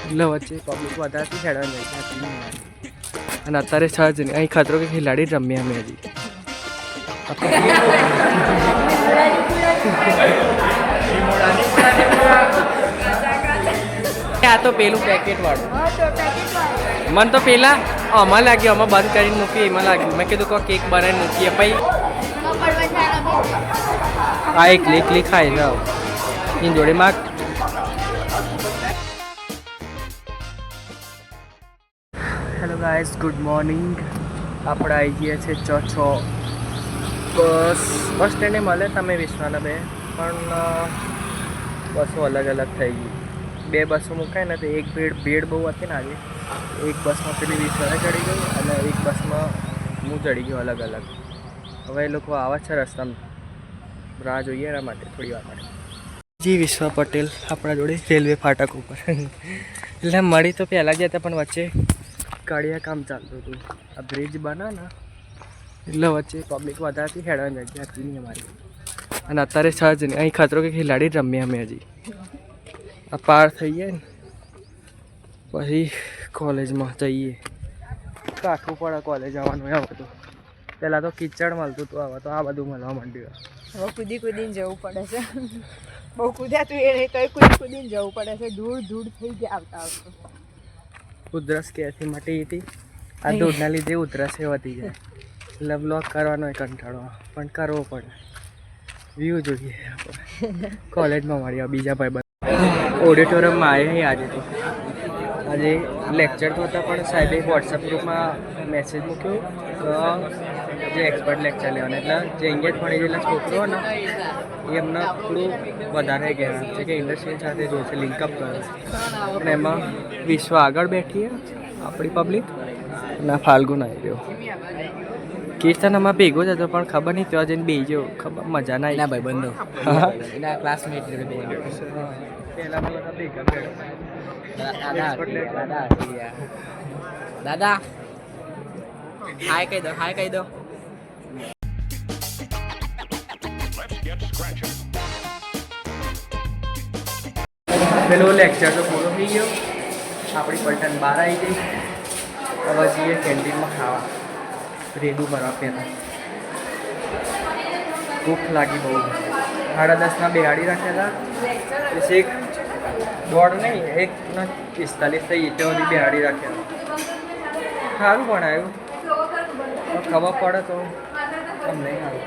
એટલે વચ્ચે પબ્લિક વધારથી ખેડવા જાય છે અને અત્યારે છ જ અહીં ખતરો કે ખેલાડી રમ્યા અમે હજી આ તો પેલું પેકેટ વાળું મને તો પેલા આમાં લાગ્યું આમાં બંધ કરીને મૂકી એમાં લાગ્યું મેં કીધું કે કેક બનાવીને મૂકીએ પછી આ એક ક્લિક ખાઈ જાઓ એની જોડે માગ હેલો ગાઈઝ ગુડ મોર્નિંગ આપણે આવી ગયા છે બસ સ્ટેન્ડે મળે તમે વિશ્વાના બે પણ બસો અલગ અલગ થઈ ગઈ બે બસો મુકાય ને તો એક ભીડ બહુ હતી ને આજે એક બસમાં પેલી વિશ્વાને ચડી ગઈ અને એક બસમાં હું ચડી ગયો અલગ અલગ હવે એ લોકો આવા છે રસ્તામાં રાહ જોઈએ એના માટે થોડી વાર માટે જી વિશ્વા પટેલ આપણા જોડે રેલવે ફાટક ઉપર એટલે મળી તો પહેલાં જ હતા પણ વચ્ચે કાળિયા કામ ચાલતું હતું આ બ્રિજ બના ને એટલે વચ્ચે પબ્લિક વધારથી ખેડવાની જગ્યા હતી નહીં અમારી અને અત્યારે છ જ નહીં અહીં ખતરો કે ખેલાડી રમ્યા અમે હજી આ પાર થઈ જાય ને પછી કોલેજમાં જઈએ કાઠું પડે કોલેજ આવવાનું આ બધું પહેલાં તો કિચડ મળતું હતું હવે તો આ બધું મળવા માંડ્યું હવે કૂદીને જવું પડે છે બહુ કૂદ્યા તું એ કઈ કૂદીને જવું પડે છે ધૂળ થઈ ગયા આવતા ઉધરસ ક્યાંથી મટી હતી આ ધૂળના લીધે ઉધરસ વધી જાય એટલે બ્લોગ કરવાનો કંટાળો પણ કરવો પડે વ્યૂ જોઈએ આપણે કોલેજમાં મળ્યા બીજા ભાઈ ઓડિટોરિયમમાં આવ્યા આજે તો આજે લેક્ચર તો હતા પણ સાહેબે વોટ્સઅપ ગ્રુપમાં મેસેજ મૂક્યો કે જે એક્સપર્ટ લેક્ચર લેવાના એટલે જે એંગેજ ભણી ગયેલા છોકરો ને એ એમને થોડું વધારે ગયા છે કે ઇન્ડસ્ટ્રી સાથે જોશે લિંકઅપ કરે અને એમાં વિશ્વ આગળ બેઠી આપણી પબ્લિક ના ફાલ્ગુન આવી રહ્યો કીર્તન આમાં ભેગો જ હતો પણ ખબર નહીં ત્યાં જઈને બેસી ખબર મજા ના આવી ભાઈ બંધો એના ક્લાસમેટ પહેલાં દાદા હાય કહી દો પેલો લેક્ચર તો પૂરો થઈ ગયો આપણી પલટન બહાર આવી ગઈ હવે જઈએ કેન્ટીનમાં ખાવા રેડું કરવા પહેલાં ભૂખ લાગી બહુ 10:30 બેહાડી રાખ્યા હતા પછી એક દોડ નહીં 1:45 થઈ એટલે બધી બેહાડી રાખ્યા સારું ભણાયું ખબર પડે તો એમ નહીં સારું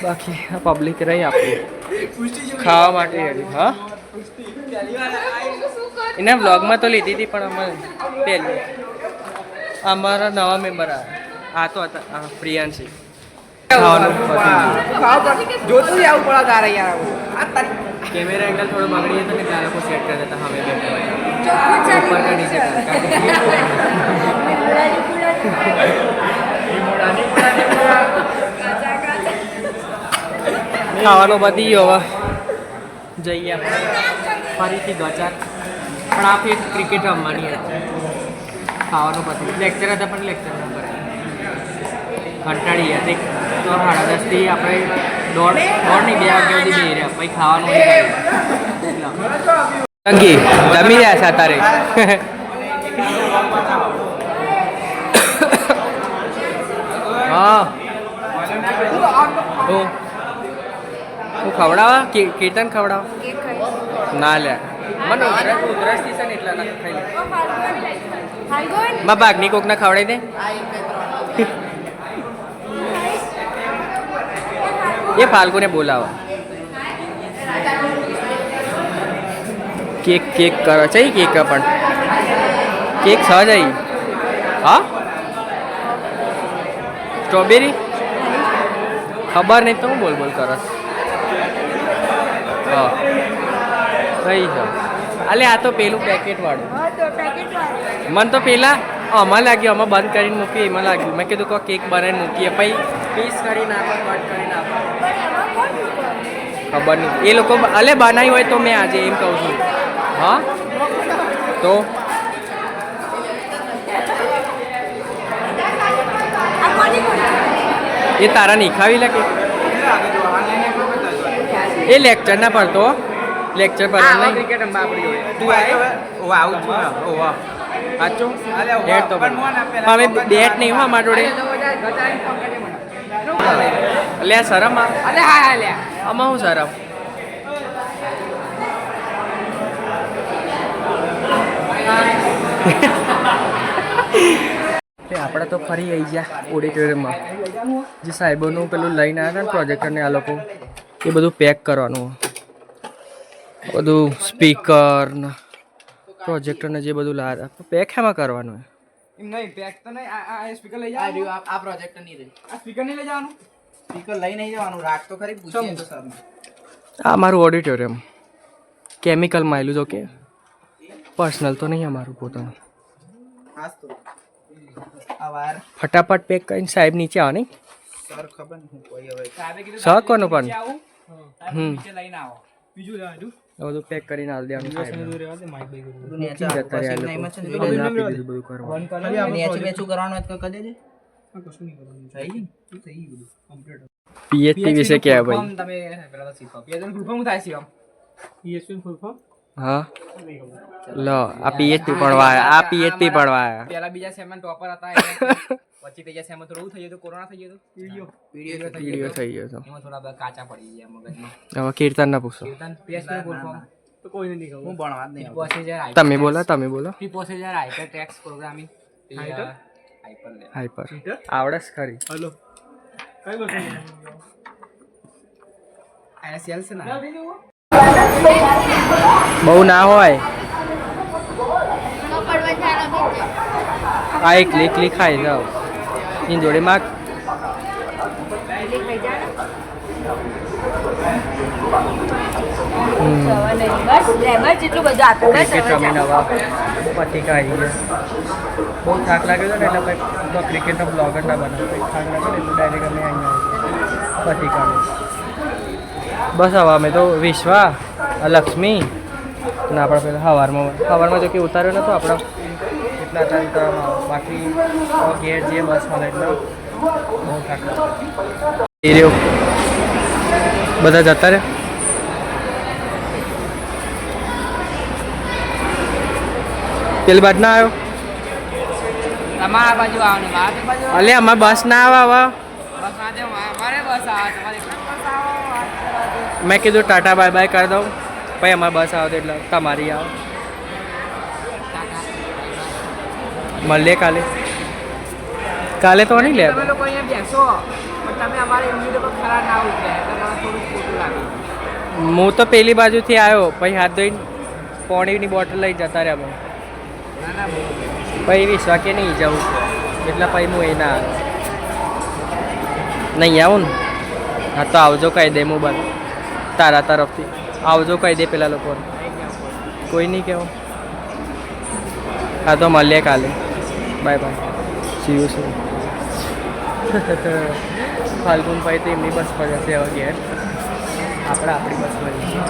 બાકી આ પબ્લિક રહી આપણી ખાવા માટે હા એના બ્લોગમાં તો લીધી હતી પણ અમારે પહેલી અમારા નવા મેમ્બર આવ્યા આ તો હતા પ્રિયાંશી ખાવાનું જોતું આવું પડે તારે યાર કેમેરા એંગલ થોડો બગડી હતો ને ત્યાં લોકો સેટ કરતા હતા હવે ઉપર કે નીચે ખાવાનો બધી ગયો હવે જઈએ આપણે ફરીથી ગચાર પણ આ ફેર ક્રિકેટ રમવાની હતી ખાવાનું પછી લેક્ચર હતા પણ લેક્ચર ન કરે કંટાળી હતી તો 10:30 આપણે દોઢ નહીં 2 વાગ્યા સુધી બે રહ્યા પછી ખાવાનું અંગી જમી રહ્યા છે અત્યારે હા હું ખવડાવા કીર્તન ખવડાવા ના લે મને ઉધરસ થી છે ને એટલા ના ખાઈ લે માં ભાગની કોકને ખવડાવી દે એ ફાલ્ગુને બોલાવા કેક કરો છે કેક પણ કેક સહજ આવી હા સ્ટ્રોબેરી ખબર નહીં તો હું બોલ કરસ હા કઈ છે અલે આ તો પેલું પેકેટ વાળું મને તો પેલા આમાં લાગ્યું આમાં બંધ કરીને મૂકી એમાં લાગ્યું મેં કીધું કે કેક બનાવીને મૂકીએ પછી પીસ કરી નાખો કટ કરી નાખો ખબર નહીં એ લોકો અલે બનાવી હોય તો મેં આજે એમ કહું છું હા તો એ તારા નહીં ખાવી લાગે એ લેક્ચર ના પડતો લેક્ચર પર નહીં ક્રિકેટ રમવા આપણી જોડે તું આવ્યો ઓ આવું છું ઓ વાહ સાચું બેટ તો પણ હવે બેટ નહીં હો અમારા જોડે લે શરમ આ અલે હા લે આમાં શું શરમ આપણે તો ફરી આવી ગયા ઓડિટોરિયમમાં જે સાહેબોનું પેલું લઈને આવ્યા હતા ને પ્રોજેક્ટરને આ લોકો એ બધું પેક કરવાનું બધું સ્પીકર ને પ્રોજેક્ટર ને જે બધું લાવ્યા હતા પેક એમાં કરવાનું એમ નહીં પેક તો નહીં આ સ્પીકર લઈ જવાનું આ પ્રોજેક્ટર નહીં રહી આ સ્પીકર નહીં લઈ જવાનું સ્પીકર લઈ નહીં જવાનું રાખ તો ખરી પૂછીએ તો સર આ મારું ઓડિટોરિયમ કેમિકલમાં આવેલું જો કે પર્સનલ તો નહીં અમારું પોતાનું ખાસ તો આ વાર ફટાફટ પેક કરીને સાહેબ નીચે આવે નહીં સર ખબર નહીં કોઈ હવે સાહેબે કીધું સર કોનું પણ આવું હમ નીચે લઈને આવો બીજું લેવાનું બધું પેક કરીને આલ દેવાનું સાહેબને. બધું નેચર જતા રહ્યા પછી એમાં છે ને લોકો. આપી દીધું બધું કરવા નેચર બેચું કરવાનું હોય તો કહી દેજે થઈ ગયું પીએચપી વિશે ક્યાં ભાઈ તમે પેલા તો શીખો પીએચપી ફૂલ ફોર્મ થાય શીખો હા લો આ પીએચપી ભણવા આવ્યા આ પીએચપી ભણવા આવ્યા પેલા બીજા સેમમાં ટોપર હતા એટલે પછી ત્રીજા સેમમાં થોડું થઈ ગયું કોરોના થઈ ગયું વિડીયો થઈ ગયો તો એમાં થોડા બધા કાચા પડી ગયા મગજમાં હવે કીર્તન ના પૂછો કીર્તન પીએચપી ફૂલ ફોર્મ તો કોઈ નહીં હું ભણવા જ નહીં આવતો. પ્રોસીજર તમે બોલો pre procedure hyper text programming hyper લે હાઈપર આવડે જ ખરી આ સેલ્સ ના બહુ ના હોય આ એક ક્લિક ક્લિક ખાઈ જાઓ એની જોડે માગ ક્રિકેટ રમીને હવે પતિ કાઢી ગયા બહુ થાક લાગ્યો હતો ને એટલે પછી તો ક્રિકેટનો બ્લોગર ના બનાવ્યો થાક લાગ્યો ને એટલે ડાયરેક્ટ અમે અહીંયા પતિ કાઢી બસ હવે અમે તો વિશ્વા લક્ષ્મી અને આપણે પેલા સવારમાં જો કે ઉતાર્યો નહોતો આપણો એટલા હતા બાકી ઘેર જે બસ મળે એટલે બહુ થાક એ રહ્યો બધા જતા રહ્યા પેલી બાદ ના આવ્યો તમારા બાજુ આવવાનું મારા બાજુ અલે અમારે બસ ના આવે હવે બસ ના દે મારે બસ આવે તમારી બસ આવો મેં કીધું ટાટા બાય બાય કરી દઉં પછી અમારે બસ આવે એટલે તમારી આવે મળીએ કાલે તો નહીં લે તમે લોકો અહીંયા બેસો પણ તમે અમારે ઇન્ડિયા પર ખરા ના ઉતરે એટલે મને થોડું ખોટું લાગે હું તો પેલી બાજુથી આવ્યો પછી હાથ ધોઈને પાણીની બોટલ લઈ જતા રહ્યા અમે ના ના બહુ પછી વિશ્વા કે નહીં જવું એટલે પછી હું એ ના આવ્યો નહીં આવું ને હા તો આવજો કહી દે મોબાઈલ તારા તરફથી આવજો કહી દે પેલા લોકોને કોઈ નહીં કહેવું હા તો મળીએ કાલે બાય બાય સી યુ સૂન ફાલ્ગુન ભાઈ તો એમની બસ પર જશે હવે ઘેર આપણે આપણી બસ પર જઈએ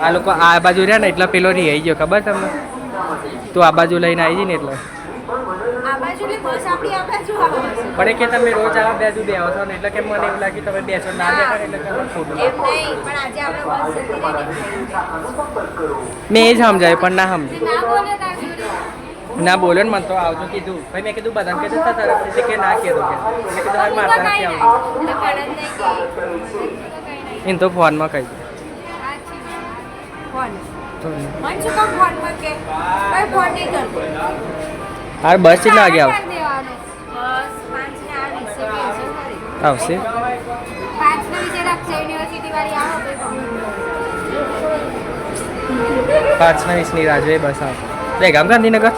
આ લોકો આ બાજુ રહ્યા ને એટલે પેલો રહી આવી ગયો ખબર તમને તું આ બાજુ લઈને આવી જઈ ને એટલે પણ એ કે તમે રોજ આ બાજુ બે છો ને એટલે કે મને એવું લાગ્યું તમે બેસો ના બેઠા એટલે કે ખોટું મેં એ જ સમજાય પણ ના સમજાય ના બોલ્યો ને મને તો આવજો કીધું ભાઈ મેં કીધું બધાને કીધું તો તરફથી કે ના કીધું કે મેં કીધું હાલ મારા તરફથી આવજો એને તો ફોનમાં કહી હાર બસ કેટલા વાગે આવશે 5:20 રાહ જોઈએ બસ આવે બે ગામ ગાંધીનગર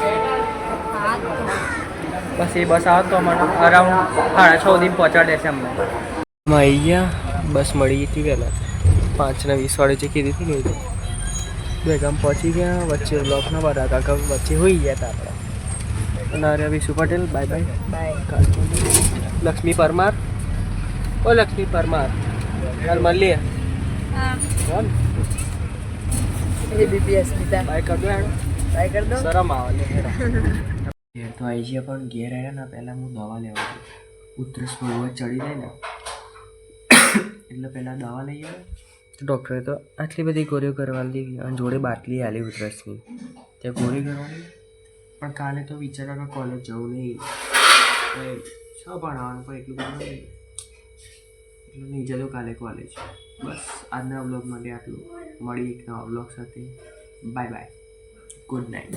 બસ એ બસ આવે તો મને અરાઉન્ડ 6:30 સુધી પહોંચાડી દેશે અમને આવી ગયા બસ મળી હતી વહેલા 5:20 વાળે જે કીધી હતી ને બે ગામ પહોંચી ગયા વચ્ચે બ્લોકના બધા કાકા વચ્ચે હોઈ ગયા હતા આપણે અને અરે વિશુ પટેલ બાય બાય લક્ષ્મી પરમાર ઓ લક્ષ્મી પરમાર કાલ મળીએ કોણ બાય કર દો શરમ આવે ઘેર તો આવી ગયા પણ ઘેર આવ્યા ને પહેલાં હું દવા લેવા ઉધરસ બહુ જ ચડી જાય ને એટલે પહેલાં દવા લઈ આવ્યો ડૉક્ટરે તો આટલી બધી ગોળીઓ કરવા દીધી અને જોડે બાટલી આલી ઉધરસની ત્યાં ગોળી કરવાની. પણ કાલે તો વિચારા કે કોલેજ જવું નહીં, છ ભણાવવાનું પણ એટલું બધું નહીં, એટલું નહીં જતો કાલે કોલેજ. બસ આજના વ્લોગ માટે આટલું. મળી એક નવા વ્લોગ સાથે. Bye bye, good night.